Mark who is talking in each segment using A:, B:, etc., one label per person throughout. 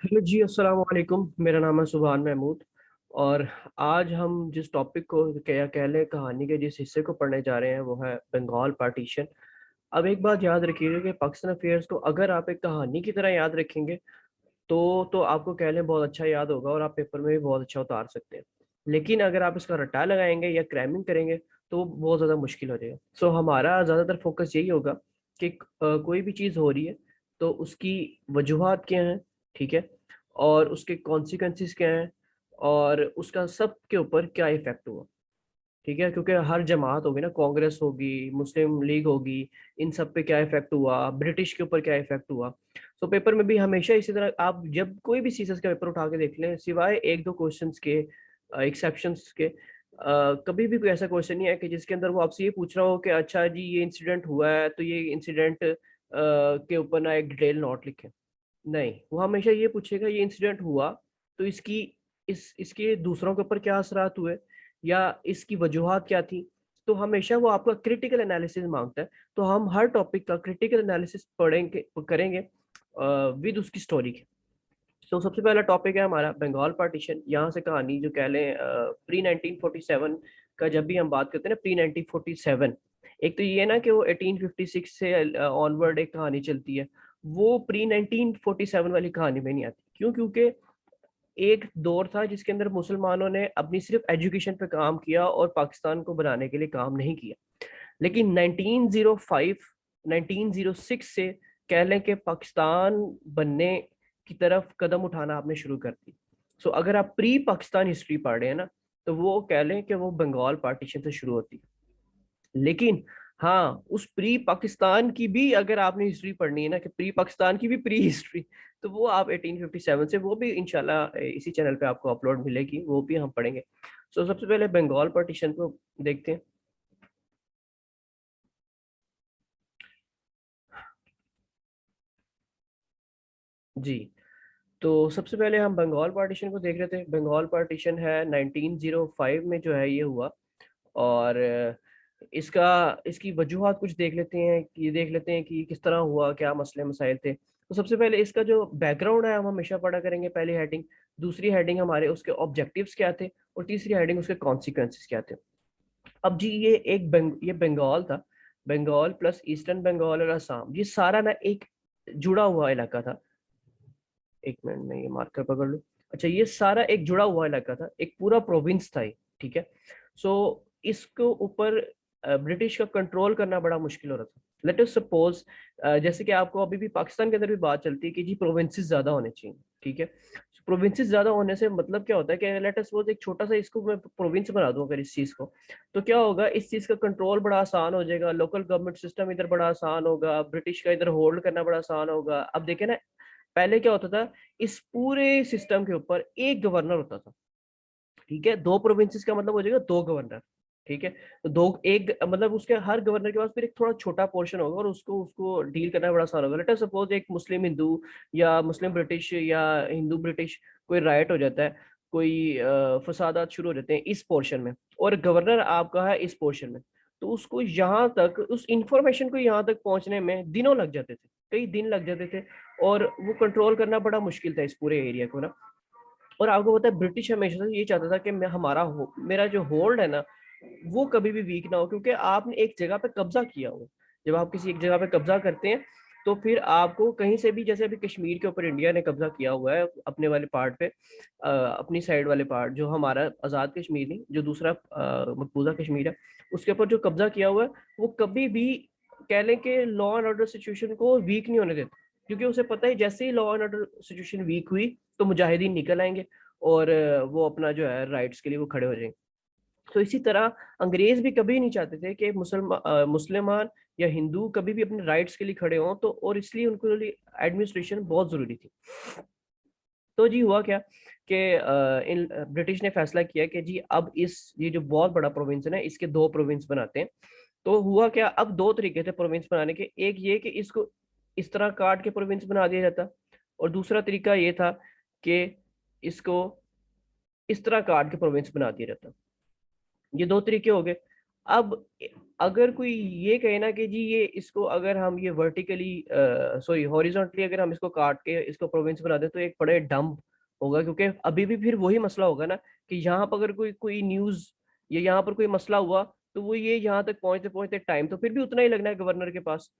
A: Hello जी, अस्सलाम वालेकुम। मेरा नाम है सुभान महमूद। और आज हम जिस टॉपिक को क्या कह लें, कहानी के जिस हिस्से को पढ़ने जा रहे हैं वो है बंगाल पार्टीशन। अब एक बात याद रखिएगा कि पाकिस्तान अफेयर्स को अगर आप एक कहानी की तरह याद रखेंगे तो आपको कह लें बहुत अच्छा याद होगा और आप पेपर में भी बहुत अच्छा उतार सकते हैं। लेकिन अगर आप इसका रट्टा लगाएंगे या क्रैमिंग करेंगे तो बहुत ज़्यादा मुश्किल हो जाएगा। सो हमारा ज़्यादातर फोकस यही होगा कि कोई भी चीज़ हो रही है तो उसकी वजूहात क्या हैं, ठीक है, और उसके कॉन्सिक्वेंसेस क्या हैं, और उसका सब के ऊपर क्या इफेक्ट हुआ। ठीक है, क्योंकि हर जमात होगी ना, कांग्रेस होगी, मुस्लिम लीग होगी, इन सब पे क्या इफेक्ट हुआ, ब्रिटिश के ऊपर क्या इफेक्ट हुआ। सो पेपर में भी हमेशा इसी तरह आप जब कोई भी सीसस का पेपर उठा के देख लें, सिवाय एक दो क्वेश्चंस के, एक्सेप्शंस के, कभी भी कोई ऐसा क्वेश्चन नहीं है कि जिसके अंदर वो आपसे ये पूछ रहा हो कि अच्छा जी ये इंसिडेंट हुआ है तो ये इंसिडेंट के ऊपर ना एक डिटेल नोट लिखें। नहीं, वो हमेशा ये पूछेगा ये इंसिडेंट हुआ तो इसकी इसके दूसरों के ऊपर क्या असरात हुए या इसकी वजूहात क्या थी। तो हमेशा वो आपका क्रिटिकल एनालिसिस मांगता है। तो हम हर टॉपिक का क्रिटिकल एनालिसिस पढ़ेंगे, करेंगे विद उसकी स्टोरी के। तो सबसे पहला टॉपिक है हमारा बंगाल पार्टीशन। यहाँ से कहानी जो कह लें प्री 1947 का, जब भी हम बात करते हैं ना प्री 1947, एक तो ये ना कि वो 1856 से ऑनवर्ड एक कहानी चलती है। वो प्री 1947 वाली कहानी में नहीं आती। क्यों? क्योंकि एक दौर था जिसके अंदर मुसलमानों ने अपनी सिर्फ एजुकेशन पे काम किया और पाकिस्तान को बनाने के लिए काम नहीं किया। लेकिन 1905 1906 से कह लें कि पाकिस्तान बनने की तरफ कदम उठाना आपने शुरू कर दी। सो अगर आप प्री पाकिस्तान हिस्ट्री पढ़ रहे हैं ना, तो वो कह लें कि वो बंगाल पार्टीशन से शुरू होती है। लेकिन हाँ, उस प्री पाकिस्तान की भी अगर आपने हिस्ट्री पढ़नी है ना, कि प्री पाकिस्तान की भी प्री हिस्ट्री, तो वो आप 1857 से, वो भी इंशाल्लाह इसी चैनल पे आपको अपलोड मिलेगी, वो भी हम पढ़ेंगे। सो सबसे पहले बंगाल पार्टीशन को देखते हैं। जी, तो सबसे पहले हम बंगाल पार्टीशन को देख रहे थे। बंगाल पार्टीशन है 1905 में जो है ये हुआ। और इसका इसकी वजूहात कुछ देख लेते हैं, कि देख लेते हैं कि किस तरह हुआ, क्या मसले मसाइल थे। तो सबसे पहले इसका जो बैकग्राउंड है हम हमेशा पढ़ा करेंगे, पहली हेडिंग। दूसरी हेडिंग हमारे उसके ऑब्जेक्टिव्स क्या थे, और तीसरी हेडिंग उसके कॉन्सिक्वेंसेस क्या थे। अब जी ये ये बंगाल था। बंगाल प्लस ईस्टर्न बंगाल और असम, ये सारा ना एक जुड़ा हुआ इलाका था। एक मिनट में ये मार्कर पकड़ लो। अच्छा, ये सारा एक जुड़ा हुआ इलाका था, एक पूरा प्रोविंस था ये, ठीक है। सो इसको ऊपर ब्रिटिश का कंट्रोल करना बड़ा मुश्किल हो रहा था। लेट अस सपोज, जैसे कि आपको अभी भी पाकिस्तान के अंदर भी बात चलती है कि जी प्रोविंसेस ज्यादा होने चाहिए, ठीक है। प्रोविंसेस ज्यादा होने से मतलब क्या होता है कि लेट अस सपोज एक छोटा सा इसको मैं प्रोविंस बना दूं अगर इस चीज को, तो क्या होगा, इस चीज का कंट्रोल बड़ा आसान हो जाएगा, लोकल गवर्नमेंट सिस्टम इधर बड़ा आसान होगा, ब्रिटिश का इधर होल्ड करना बड़ा आसान होगा। अब देखे ना, पहले क्या होता था, इस पूरे सिस्टम के ऊपर एक गवर्नर होता था, ठीक है। दो प्रोविंसेस का मतलब हो जाएगा दो गवर्नर, ठीक है। तो दो एक मतलब उसके हर गवर्नर के पास फिर एक थोड़ा छोटा पोर्शन होगा और उसको उसको डील करना बड़ा आसान होगा। लेट अस सपोज एक मुस्लिम हिंदू या मुस्लिम ब्रिटिश या हिंदू ब्रिटिश कोई राइट हो जाता है, कोई फसादात शुरू हो जाते हैं इस पोर्शन में, और गवर्नर आपका है इस पोर्शन में। तो उसको यहाँ तक, उस इंफॉर्मेशन को यहाँ तक पहुंचने में दिनों लग जाते थे, कई दिन लग जाते थे। और वो कंट्रोल करना बड़ा मुश्किल था इस पूरे एरिया को ना। और आपको पता है ब्रिटिश हमेशा से ये चाहता था कि मैं मेरा जो होल्ड है ना, वो कभी भी वीक ना हो, क्योंकि आपने एक जगह पे कब्जा किया हो। जब आप किसी एक जगह पे कब्जा करते हैं तो फिर आपको कहीं से भी, जैसे अभी कश्मीर के ऊपर इंडिया ने कब्जा किया हुआ है अपने वाले पार्ट पे, अपनी साइड वाले पार्ट, जो हमारा आज़ाद कश्मीर नहीं, जो दूसरा मकबूजा कश्मीर है, उसके ऊपर जो कब्जा किया हुआ है, वो कभी भी कह लें कि लॉ एंड ऑर्डर सिचुएशन को वीक नहीं होने देता। क्योंकि उसे पता है जैसे ही law and order situation weak हुई तो मुजाहिदीन निकल आएंगे और वो अपना जो है राइट्स के लिए वो खड़े हो जाएंगे। तो इसी तरह अंग्रेज भी कभी नहीं चाहते थे कि मुसलमान या हिंदू कभी भी अपने राइट्स के लिए खड़े हों, तो और इसलिए उनको लिए एडमिनिस्ट्रेशन बहुत जरूरी थी। तो जी हुआ क्या कि इन ब्रिटिश ने फैसला किया कि जी अब इस ये जो बहुत बड़ा प्रोविंस है ना, इसके दो प्रोविंस बनाते हैं। तो हुआ क्या, अब दो तरीके थे प्रोविंस बनाने के। एक ये कि इसको इस तरह काट के प्रोविंस बना दिया जाता, और दूसरा तरीका ये था कि इसको इस तरह काट के प्रोविंस बना दिया जाता। ये दो तरीके हो गए। अब अगर कोई ये कहे ना कि जी ये इसको अगर हम ये वर्टिकली सॉरी हॉरिजॉन्टली अगर हम इसको काट के इसको प्रोविंस बना दें तो एक बड़े डंप होगा, क्योंकि अभी भी फिर वही मसला होगा ना कि यहाँ पर अगर कोई कोई न्यूज़ या यहाँ पर कोई मसला हुआ तो वो ये यहाँ तक पहुंचते पहुंचते टाइम तो फिर भी उतना ही लगना है गवर्नर के पास।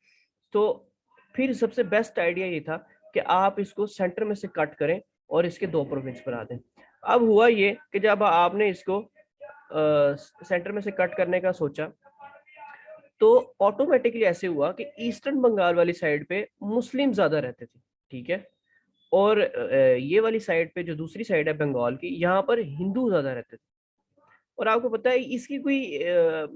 A: तो फिर सबसे बेस्ट आइडिया ये था कि आप इसको सेंटर में से कट करें और इसके दो प्रोविंस बना दें। अब हुआ ये कि जब आपने इसको सेंटर में से कट करने का सोचा तो ऑटोमेटिकली ऐसे हुआ कि ईस्टर्न बंगाल वाली साइड पे मुस्लिम ज्यादा रहते थे, ठीक है, और ये वाली साइड पे जो दूसरी साइड है बंगाल की, यहाँ पर हिंदू ज्यादा रहते थे। और आपको पता है इसकी कोई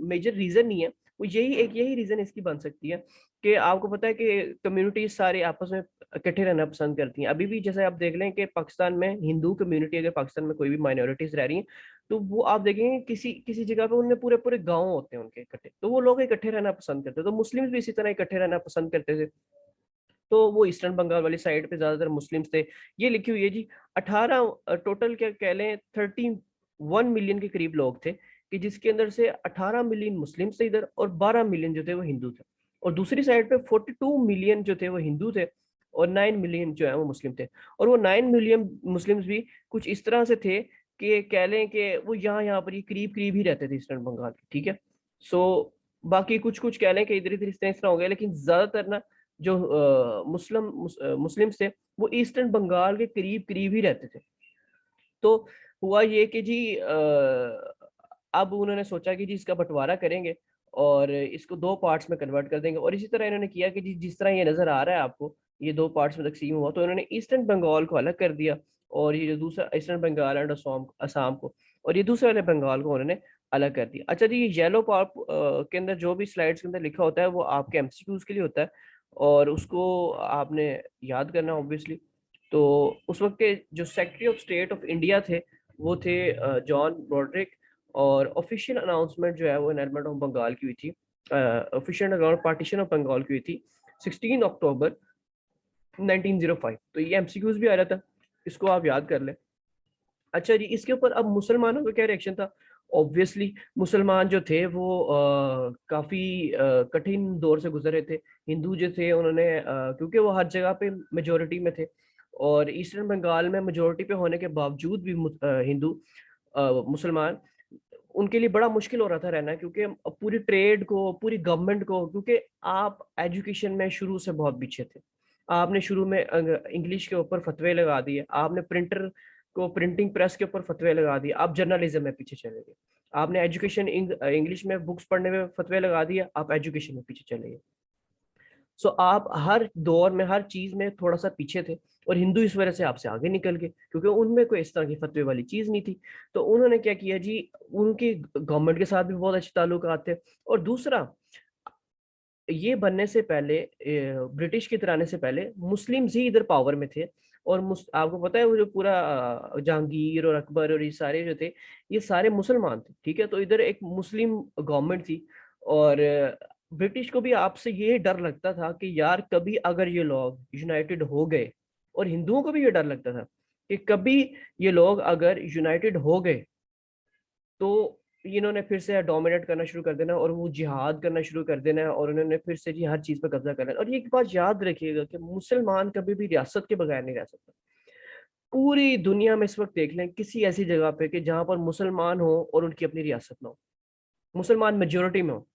A: मेजर रीजन नहीं है, वो यही रीजन इसकी बन सकती है कि आपको पता है कि कम्युनिटीज सारे आपस में इकट्ठे रहना पसंद करती हैं। अभी भी जैसे आप देख लें कि पाकिस्तान में हिंदू कम्युनिटी, अगर पाकिस्तान में कोई भी माइनॉरिटीज रह रही हैं तो वो आप देखेंगे किसी किसी जगह पे उनमें पूरे पूरे गांव होते हैं उनके इकट्ठे, तो वो लोग इकट्ठे रहना पसंद करते हैं। तो मुस्लिम्स भी इसी तरह इकट्ठे रहना पसंद करते थे। तो वो ईस्टर्न बंगाल वाली साइड पे ज्यादातर मुस्लिम्स थे। ये लिखी हुई है जी 18 टोटल क्या कह लें 31 मिलियन के करीब लोग थे, कि जिसके अंदर से 18 मिलियन मुस्लिम थे इधर और 12 मिलियन जो थे वो हिंदू थे। और दूसरी साइड पे 42 मिलियन जो थे वो हिंदू थे और 9 मिलियन जो है वो मुस्लिम थे। और वो 9 मिलियन मुस्लिम्स भी कुछ इस तरह से थे कि कह लें कि वो यहाँ यहाँ पर ये करीब करीब ही रहते थे ईस्टर्न बंगाल के, ठीक है। सो बाकी कुछ कुछ कह लें कि इधर इधर इस तरह हो गया, लेकिन ज्यादातर ना जो मुस्लिम्स थे वो ईस्टर्न बंगाल के करीब करीब ही रहते थे। तो हुआ ये कि जी अब उन्होंने सोचा कि जी इसका बंटवारा करेंगे और इसको दो पार्ट्स में कन्वर्ट कर देंगे। और इसी तरह इन्होंने किया कि जी जिस तरह ये नजर आ रहा है आपको, ये दो पार्ट्स में तकसीम हुआ, तो इन्होंने ईस्टर्न बंगाल को अलग कर दिया और ये जो दूसरा ईस्टर्न बंगाल एंड असम असम को, और ये दूसरे वाले बंगाल को उन्होंने अलग कर दिया। अच्छा जी, ये येलो पार्ट के अंदर जो भी स्लाइड्स के अंदर लिखा होता है वो आपके एमसीक्यूज के लिए होता है और उसको आपने याद करना ऑब्वियसली। तो उस वक्त के जो secretary of state of India थे वो थे जॉन ब्रॉड्रिक, और ऑफिशियल अनाउंसमेंट जो है वो एनरमेंट ऑफ बंगाल की हुई थी, ऑफिशियल पार्टीशन ऑफ बंगाल की हुई थी 16 अक्टूबर 1905। तो ये एमसीक्यूज भी आ रहा था, इसको आप याद कर लें। अच्छा जी, इसके ऊपर अब मुसलमानों का क्या रिएक्शन था। ऑब्वियसली मुसलमान जो थे वो काफी कठिन दौर से गुजर रहे थे। हिंदू जो थे उन्होंने क्योंकि वो हर जगह पे मेजोरिटी में थे और ईस्टर्न बंगाल में मेजोरिटी पे होने के बावजूद भी हिंदू मुसलमान, उनके लिए बड़ा मुश्किल हो रहा था रहना, क्योंकि पूरी ट्रेड को पूरी गवर्नमेंट को, क्योंकि आप एजुकेशन में शुरू से बहुत पीछे थे। आपने शुरू में इंग्लिश के ऊपर फतवे लगा दिए, आपने प्रिंटर को प्रिंटिंग प्रेस के ऊपर फतवे लगा दिए, आप जर्नलिज्म में पीछे चले गए। आपने एजुकेशन इंग्लिश में बुक्स पढ़ने में फतवे लगा दिए, आप एजुकेशन में पीछे चले गए। सो आप हर दौर में हर चीज में थोड़ा सा पीछे थे और हिंदू इस वजह से आपसे आगे निकल गए, क्योंकि उनमें कोई इस तरह की फतवे वाली चीज नहीं थी। तो उन्होंने क्या किया जी, उनके गवर्नमेंट के साथ भी बहुत अच्छे ताल्लुकात थे। और दूसरा, ये बनने से पहले ब्रिटिश के तरह आने से पहले मुस्लिम्स ही इधर पावर में थे। और आपको पता है वो जो पूरा जहांगीर और अकबर और ये सारे जो थे ये सारे मुसलमान थे, ठीक है। तो इधर एक मुस्लिम गवर्नमेंट थी और ब्रिटिश को भी आपसे ये डर लगता था कि यार कभी अगर ये लोग यूनाइटेड हो गए, और हिंदुओं को भी ये डर लगता था कि कभी ये लोग अगर यूनाइटेड हो गए तो इन्होंने फिर से डोमिनेट करना शुरू कर देना और वो जिहाद करना शुरू कर देना है और उन्होंने फिर से जी हर चीज पर कब्जा करना है। और ये एक बात याद रखिएगा कि मुसलमान कभी भी रियासत के बगैर नहीं रह सकता। पूरी दुनिया में इस वक्त देख लें किसी ऐसी जगह पे कि जहां पर मुसलमान हो और उनकी अपनी रियासत ना हो, मुसलमान मेजोरिटी में हो।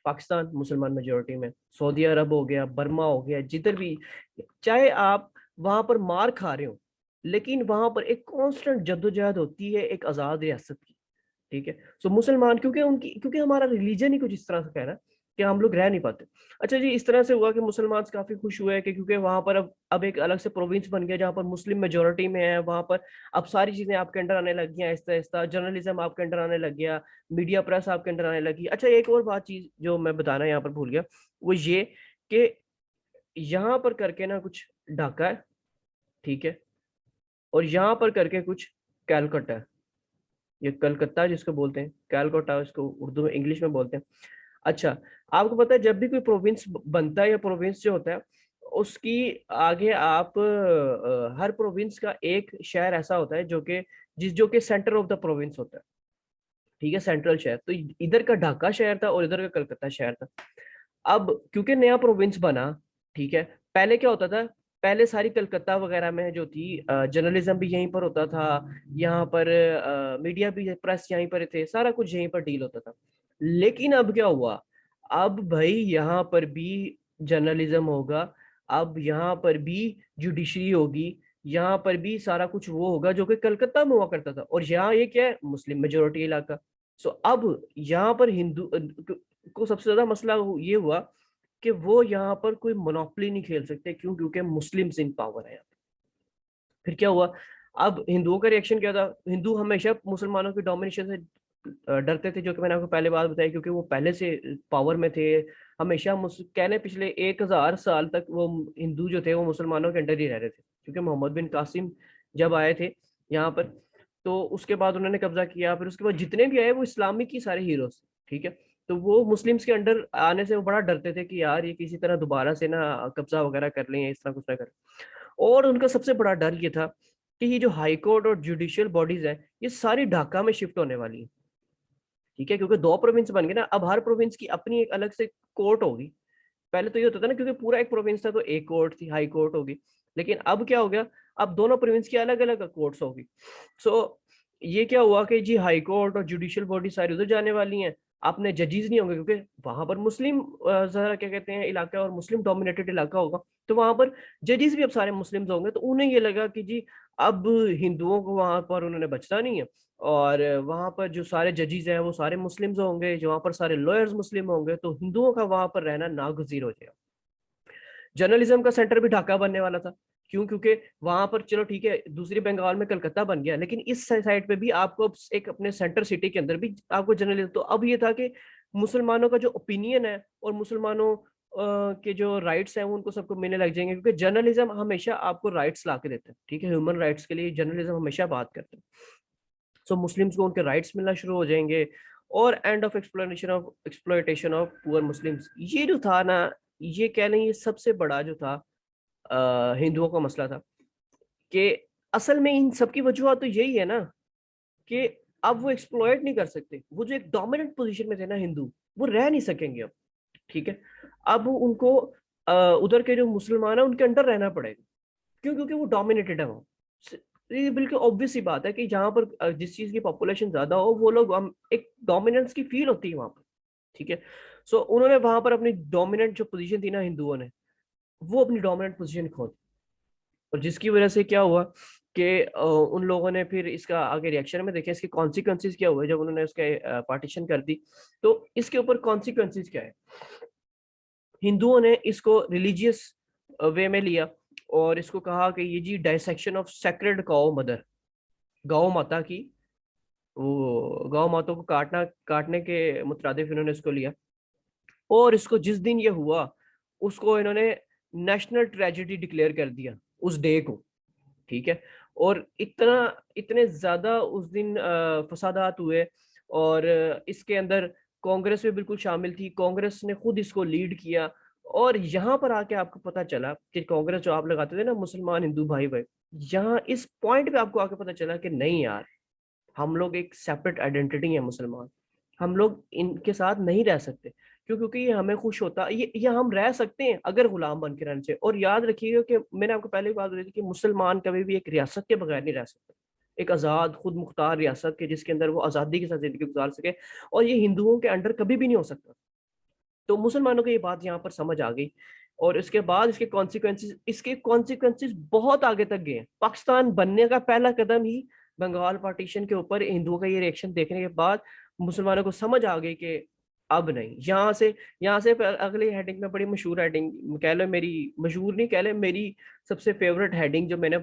A: पाकिस्तान मुसलमान मेजोरिटी में, सऊदी अरब हो गया, बर्मा हो गया, जिधर भी, चाहे आप वहां पर मार खा रहे हो लेकिन वहां पर एक कांस्टेंट जद्दोजहद होती है एक आजाद रियासत की, ठीक है। सो मुसलमान क्योंकि हमारा रिलीजन ही कुछ इस तरह से कह रहा है कि हम लोग रह नहीं पाते। अच्छा जी, इस तरह से हुआ कि मुसलमान काफी खुश हुए कि क्योंकि वहां पर अब एक अलग से प्रोविंस बन गया जहां पर मुस्लिम मेजोरिटी में है, वहां पर अब सारी चीजें आपके अंडर आने लग गई, आहिस्ता आहिस्ता जर्नलिज्म आपके अंडर आने लग गया, मीडिया प्रेस आपके अंडर आने लगी। अच्छा, एक और बात चीज जो मैं बताना यहाँ पर भूल गया, वो ये कि यहाँ पर करके ना कुछ ढाका है, ठीक है, और यहाँ पर करके कुछ कैलकटा है। ये कलकत्ता जिसको बोलते हैं, कैलकाटा इसको उर्दू में इंग्लिश में बोलते हैं। अच्छा, आपको पता है जब भी कोई प्रोविंस बनता है या प्रोविंस जो होता है उसकी आगे आप हर प्रोविंस का एक शहर ऐसा होता है जो कि सेंटर ऑफ द प्रोविंस होता है, ठीक है, सेंट्रल शहर। तो इधर का ढाका शहर था और इधर का कलकत्ता शहर था। अब क्योंकि नया प्रोविंस बना, ठीक है, पहले क्या होता था, पहले सारी कलकत्ता वगैरह में जो थी जर्नलिज्म भी यहीं पर होता था, यहाँ पर मीडिया भी, प्रेस यहीं पर थे, सारा कुछ यहीं पर डील होता था। लेकिन अब क्या हुआ, अब भाई यहाँ पर भी जर्नलिज्म होगा, अब यहाँ पर भी जुडिशरी होगी, यहाँ पर भी सारा कुछ वो होगा जो कि कलकत्ता में हुआ करता था। और यहाँ ये क्या है, मुस्लिम मेजोरिटी इलाका। सो अब यहाँ पर हिंदू को सबसे ज्यादा मसला ये हुआ कि वो यहाँ पर कोई मोनोपोली नहीं खेल सकते। क्यों? क्योंकि मुस्लिम्स इन पावर है। फिर क्या हुआ, अब हिंदुओं का रिएक्शन क्या था, हिंदू हमेशा मुसलमानों के डोमिनेशन से डरते थे, जो कि मैंने आपको पहले बात बताई, क्योंकि वो पहले से पावर में थे। हमेशा कहने पिछले 1000 साल तक वो हिंदू जो थे वो मुसलमानों के अंडर ही रह रहे थे, क्योंकि मोहम्मद बिन कासिम जब आए थे यहाँ पर, तो उसके बाद उन्होंने कब्जा किया। फिर उसके बाद जितने भी आए वो इस्लामिक ही सारे हीरोज, ठीक है। तो वो मुस्लिम्स के अंडर आने से वो बड़ा डरते थे कि यार ये किसी तरह दोबारा से ना कब्जा वगैरह कर लें, इस तरह कुछ ना करें। और उनका सबसे बड़ा डर ये था कि ये जो हाई कोर्ट और जुडिशियल बॉडीज है, ये सारी ढाका में शिफ्ट होने वाली है, ठीक है। क्योंकि 2 प्रोविंस बन गए ना, अब हर प्रोविंस की अपनी एक अलग से कोर्ट होगी। पहले तो ये होता था ना, क्योंकि पूरा एक प्रोविंस था तो एक कोर्ट थी, हाई कोर्ट होगी। लेकिन अब क्या हो गया, अब दोनों प्रोविंस की अलग अलग कोर्ट्स होगी। सो ये क्या हुआ कि जी हाई कोर्ट और जुडिशियल बॉडी सारी उधर जाने वाली हैं। आपने जजेस नहीं होंगे, क्योंकि वहां पर मुस्लिम जरा क्या कहते हैं इलाका और मुस्लिम डोमिनेटेड इलाका होगा। तो वहां पर जजेस भी अब सारे मुस्लिम्स होंगे। तो उन्हें ये लगा कि जी अब हिंदुओं को वहां पर उन्होंने बचना नहीं है, और वहां पर जो सारे जजेस हैं वो सारे मुस्लिम्स होंगे, जो वहां पर सारे लॉयर्स मुस्लिम होंगे, तो हिंदुओं का वहां पर रहना नागुजीर हो जाएगा। जर्नलिज्म का सेंटर भी ढाका बनने वाला था। क्यों? क्योंकि वहां पर चलो ठीक है, दूसरी बंगाल में कलकत्ता बन गया, लेकिन इस साइड पे भी आपको एक अपने सेंटर सिटी के अंदर भी आपको जर्नलिज्म। तो अब ये था कि मुसलमानों का जो ओपिनियन है और मुसलमानों के जो राइट्स हैं वो उनको सबको मिलने लग जाएंगे, क्योंकि जर्नलिज्म हमेशा आपको राइट्स ला के देता है, ठीक है। ह्यूमन राइट्स के लिए जर्नलिज्म हमेशा बात करता है। सो मुस्लिम्स को उनके राइट्स मिलना शुरू हो जाएंगे। और end of exploitation of poor Muslims, ये जो था ना, ये कह लें ये सबसे बड़ा जो था हिंदुओं का मसला था। कि असल में इन सबकी वजूहत तो यही है ना, कि अब वो एक्सप्लॉयट नहीं कर सकते। वो जो एक डोमिनेंट पोजीशन में थे ना हिंदू, वो रह नहीं सकेंगे अब, ठीक है। अब उनको उधर के जो मुसलमान है उनके अंडर रहना पड़ेगा। क्यों? क्योंकि वो डोमिनेटेड है वहाँ। ये बिल्कुल ऑब्वियस सी बात है कि जहां पर जिस चीज की पॉपुलेशन ज्यादा हो, वो लोग हम एक डोमिनेंस की फील होती है वहां पर, ठीक है। सो उन्होंने वहां पर अपनी डोमिनेंट जो पोजीशन थी ना हिंदुओं ने, वो अपनी डोमिनेंट पोजीशन खो दी। और जिसकी वजह से क्या हुआ कि उन लोगों ने फिर इसका आगे रिएक्शन में देखा, इसके कॉन्सिक्वेंसेज क्या हुए जब उन्होंने उसके पार्टीशन कर दी। तो इसके ऊपर कॉन्सिक्वेंसेज क्या है, हिंदुओं ने इसको रिलीजियस वे में लिया और इसको कहा कि ये जी dissection of sacred cow mother, गौ माता की, वो गौ माता को काटने के मुतरादिफ इन्होंने इसको लिया। और इसको जिस दिन ये हुआ उसको इन्होंने नेशनल ट्रेजेडी डिक्लेयर कर दिया उस डे को, ठीक है। और इतने ज्यादा उस दिन फसादात हुए। और इसके अंदर कांग्रेस भी बिल्कुल शामिल थी, कांग्रेस ने खुद इसको लीड किया। और यहाँ पर आके आपको पता चला कि कांग्रेस जो आप लगाते थे ना, मुसलमान हिंदू भाई भाई, यहाँ इस पॉइंट पे आपको आके पता चला कि नहीं यार, हम लोग एक सेपरेट आइडेंटिटी है मुसलमान, हम लोग इनके साथ नहीं रह सकते। क्यों? क्योंकि ये हमें खुश होता, ये हम रह सकते हैं अगर गुलाम बन के रहने से। और याद रखिएगा कि मैंने आपको पहले भी बात बताई थी कि मुसलमान कभी भी एक रियासत के बगैर नहीं रह सकते, एक आज़ाद खुद मुख्तार रियासत के जिसके अंदर वो आज़ादी के साथ जिंदगी गुजार सके। और ये हिंदुओं के अंडर कभी भी नहीं हो सकता। तो मुसलमानों को ये बात यहाँ पर समझ आ गई। और इसके बाद इसके कॉन्सिक्वेंसेस बहुत आगे तक गए हैं। पाकिस्तान बनने का पहला कदम ही बंगाल पार्टीशन के ऊपर हिंदुओं का ये रिएक्शन देखने के बाद मुसलमानों को समझ आ गई कि अब नहीं। यहाँ से अगली हेडिंग में बड़ी मशहूर हेडिंग कह लो, मेरी मशहूर नहीं कह ले, मेरी सबसे फेवरेट हेडिंग जो मैंने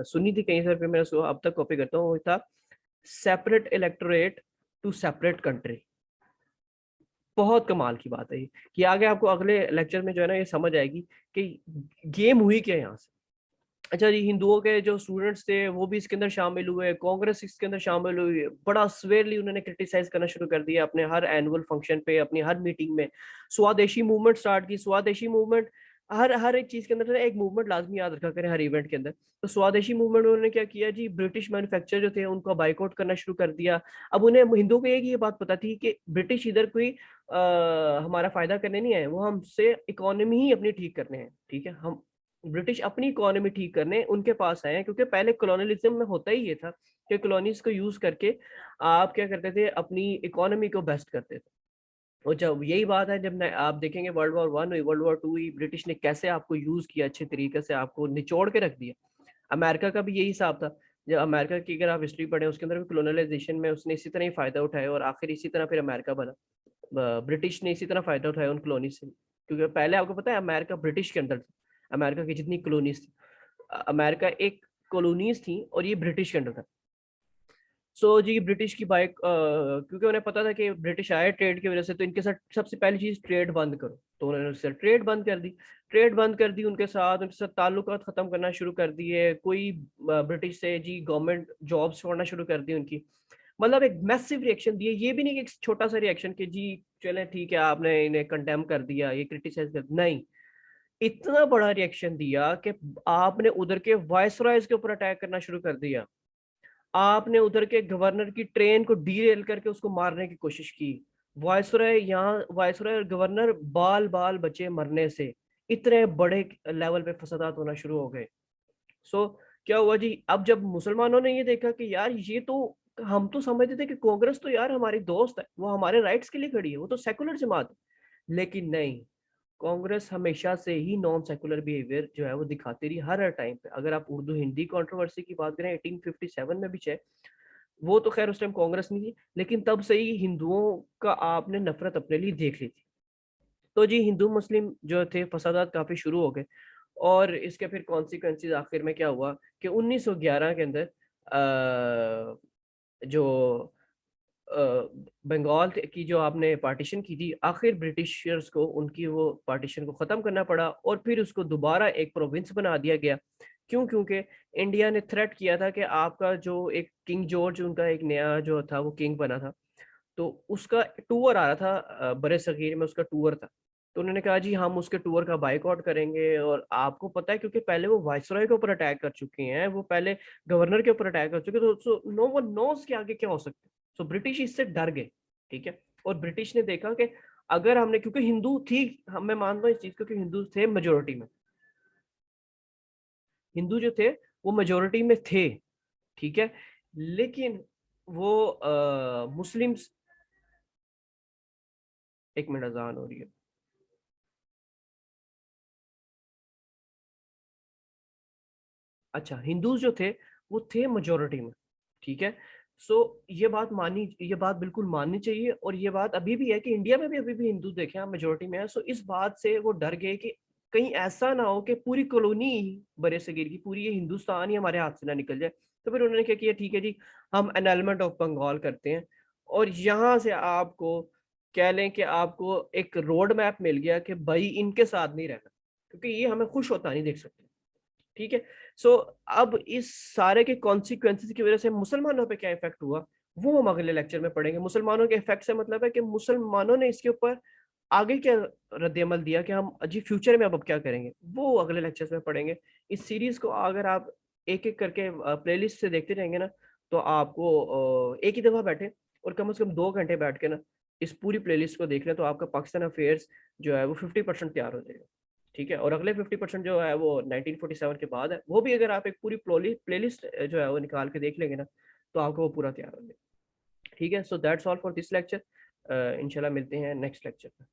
A: सुनी थी कहीं से, फिर मैं उसको अब तक कॉपी करता हूँ, वो था separate electorate to separate country. बहुत कमाल की बात है ये, कि आगे आपको अगले लेक्चर में जो है ना ये समझ आएगी कि गेम हुई क्या यहाँ से। अच्छा जी, हिंदुओं के जो स्टूडेंट्स थे वो भी इसके अंदर शामिल हुए, कांग्रेस इसके अंदर शामिल हुई, बड़ा स्वेरली उन्होंने क्रिटिसाइज करना शुरू कर दिया अपने हर एनुअल फंक्शन पे, अपनी हर मीटिंग में। स्वदेशी मूवमेंट स्टार्ट की। स्वदेशी मूवमेंट हर हर एक चीज के अंदर एक मूवमेंट लाजमी याद रखा करें हर इवेंट के अंदर। तो स्वदेशी मूवमेंट उन्होंने क्या किया जी, ब्रिटिश मैन्युफैक्चर जो थे उनको बाइकआउट करना शुरू कर दिया। अब उन्हें हिंदुओं को एक ये बात पता थी कि ब्रिटिश इधर कोई हमारा फायदा करने नहीं आए, वो हमसे इकोनॉमी ही अपनी ठीक करने हैं, ठीक है। हम ब्रिटिश अपनी इकोनॉमी ठीक करने उनके पास आए हैं, क्योंकि पहले कॉलोनियलिज्म में होता ही ये था कि कॉलोनीज को यूज करके आप क्या करते थे, अपनी इकोनॉमी को बेस्ट करते थे। और जब यही बात है, जब आप देखेंगे वर्ल्ड वॉर 1 हुई, वर्ल्ड वॉर 2 हुई, ब्रिटिश ने कैसे आपको यूज किया, अच्छे तरीके से आपको निचोड़ के रख दिया। अमेरिका का भी यही हिसाब था। जब अमेरिका की अगर आप हिस्ट्री पढ़े, उसके अंदर भी कॉलोनाइजेशन में उसने इसी तरह ही फायदा उठाया, और आखिर इसी तरह फिर अमेरिका बना। ब्रिटिश ने इसी तरह फायदा उठाया उन कॉलोनी से, क्योंकि पहले आपको पता है अमेरिका ब्रिटिश के अंदर था। अमेरिका की जितनी कॉलोनीज थी, अमेरिका एक कॉलोनीज थी और ये ब्रिटिश के अंदर था। सो जी ब्रिटिश की बाइक, क्योंकि उन्हें पता था कि ब्रिटिश आए ट्रेड की वजह से, तो इनके साथ सबसे पहली चीज ट्रेड बंद करो। तो उन्होंने उससे ट्रेड बंद कर दी। ट्रेड बंद कर दी उनके साथ ताल्लुकात खत्म करना शुरू कर दिए। कोई ब्रिटिश से जी गवर्नमेंट जॉब्स छोड़ना शुरू कर दी उनकी। मतलब एक मैसिव रिएक्शन दिए, ये भी नहीं कि एक छोटा सा रिएक्शन कि जी चले ठीक है आपने इन्हें कंडेम कर दिया, ये क्रिटिसाइज कर, नहीं, इतना बड़ा रिएक्शन दिया कि आपने उधर के वायसरॉयज के ऊपर अटैक करना शुरू कर दिया। आपने उधर के गवर्नर की ट्रेन को डीरेल करके उसको मारने की कोशिश की। वायसरॉय और गवर्नर बाल बाल बचे मरने से। इतने बड़े लेवल पे फसादात होना शुरू हो गए। सो क्या हुआ जी, अब जब मुसलमानों ने ये देखा कि यार ये तो, हम तो समझते थे कि कांग्रेस तो यार हमारी दोस्त है, वो हमारे राइट्स के लिए खड़ी है, वो तो सेकुलर जमात है। लेकिन नहीं, कांग्रेस हमेशा से ही नॉन सेकुलर बिहेवियर जो है वो दिखाती रही हर टाइम पे। अगर आप उर्दू हिंदी कंट्रोवर्सी की बात करें 1857 में भी चाहे, वो तो खैर उस टाइम कांग्रेस नहीं थी, लेकिन तब से ही हिंदुओं का आपने नफरत अपने लिए देख ली थी। तो जी हिंदू मुस्लिम जो थे फसादात काफी शुरू हो गए। और इसके फिर कॉन्सिक्वेंसेस आखिर में क्या हुआ कि 1911 के अंदर जो बंगाल की जो आपने पार्टीशन की थी, आखिर ब्रिटिशर्स को उनकी वो पार्टीशन को ख़त्म करना पड़ा और फिर उसको दोबारा एक प्रोविंस बना दिया गया। क्यों? क्योंकि इंडिया ने थ्रेट किया था कि आपका जो एक किंग जॉर्ज, उनका एक नया जो था वो किंग बना था, तो उसका टूर आ रहा था, बड़े सगीर में उसका टूर था। तो उन्होंने कहा जी हम उसके टूर का बाइकआउट करेंगे। और आपको पता है क्योंकि पहले वो वायसरॉय के ऊपर अटैक कर चुके हैं, वो पहले गवर्नर के ऊपर अटैक कर चुके, तो सो नो वन नोस के आगे क्या हो सकता है। सो ब्रिटिश इससे डर गए, ठीक है। और ब्रिटिश ने देखा कि अगर हमने, क्योंकि हिंदू थी, हम मैं मानता हूँ इस चीज को कि हिंदू थे मेजोरिटी में, हिंदू जो थे वो मेजोरिटी में थे, ठीक है। लेकिन वो मुस्लिम्स, एक मिनट अजान हो रही है। अच्छा, हिंदूज जो थे वो थे मेजोरिटी में, ठीक है। सो ये बात बिल्कुल माननी चाहिए, और ये बात अभी भी है कि इंडिया में भी अभी भी हिंदू देखे हम मेजोरिटी में है। सो इस बात से वो डर गए कि कहीं ऐसा ना हो कि पूरी कॉलोनी बड़े सगीर की, पूरी ये हिंदुस्तान ही हमारे हाथ से ना निकल जाए। तो फिर उन्होंने क्या किया, ठीक है जी हम एनलमेंट ऑफ बंगाल करते हैं, और यहाँ से आपको कह लें कि आपको एक रोड मैप मिल गया कि भाई इनके साथ नहीं रहना, क्योंकि ये हमें खुश होता नहीं देख सकते, ठीक है। सो अब इस सारे के कॉन्सिक्वेंसेस की वजह से मुसलमानों पे क्या इफेक्ट हुआ, वो हम अगले लेक्चर में पढ़ेंगे। मुसलमानों के इफेक्ट से मतलब है कि मुसलमानों ने इसके ऊपर आगे क्या रद्द-ए-अमल दिया कि हम जी फ्यूचर में अब क्या करेंगे, वो अगले लेक्चर्स में पढ़ेंगे। इस सीरीज को अगर आप एक एक करके प्लेलिस्ट से देखते रहेंगे ना, तो आपको एक ही दफा बैठे और कम से कम 2 घंटे बैठ के ना इस पूरी प्लेलिस्ट को देख लें, तो आपका पाकिस्तान अफेयर्स जो है वो 50% तैयार हो जाएगा, ठीक है। और अगले 50% जो है वो 1947 के बाद है, वो भी अगर आप एक पूरी प्लेलिस्ट जो है वो निकाल के देख लेंगे ना, तो आपको वो पूरा तैयार हो जाएगा, ठीक है। So that's all for this lecture. इंशाल्लाह मिलते हैं नेक्स्ट लेक्चर में।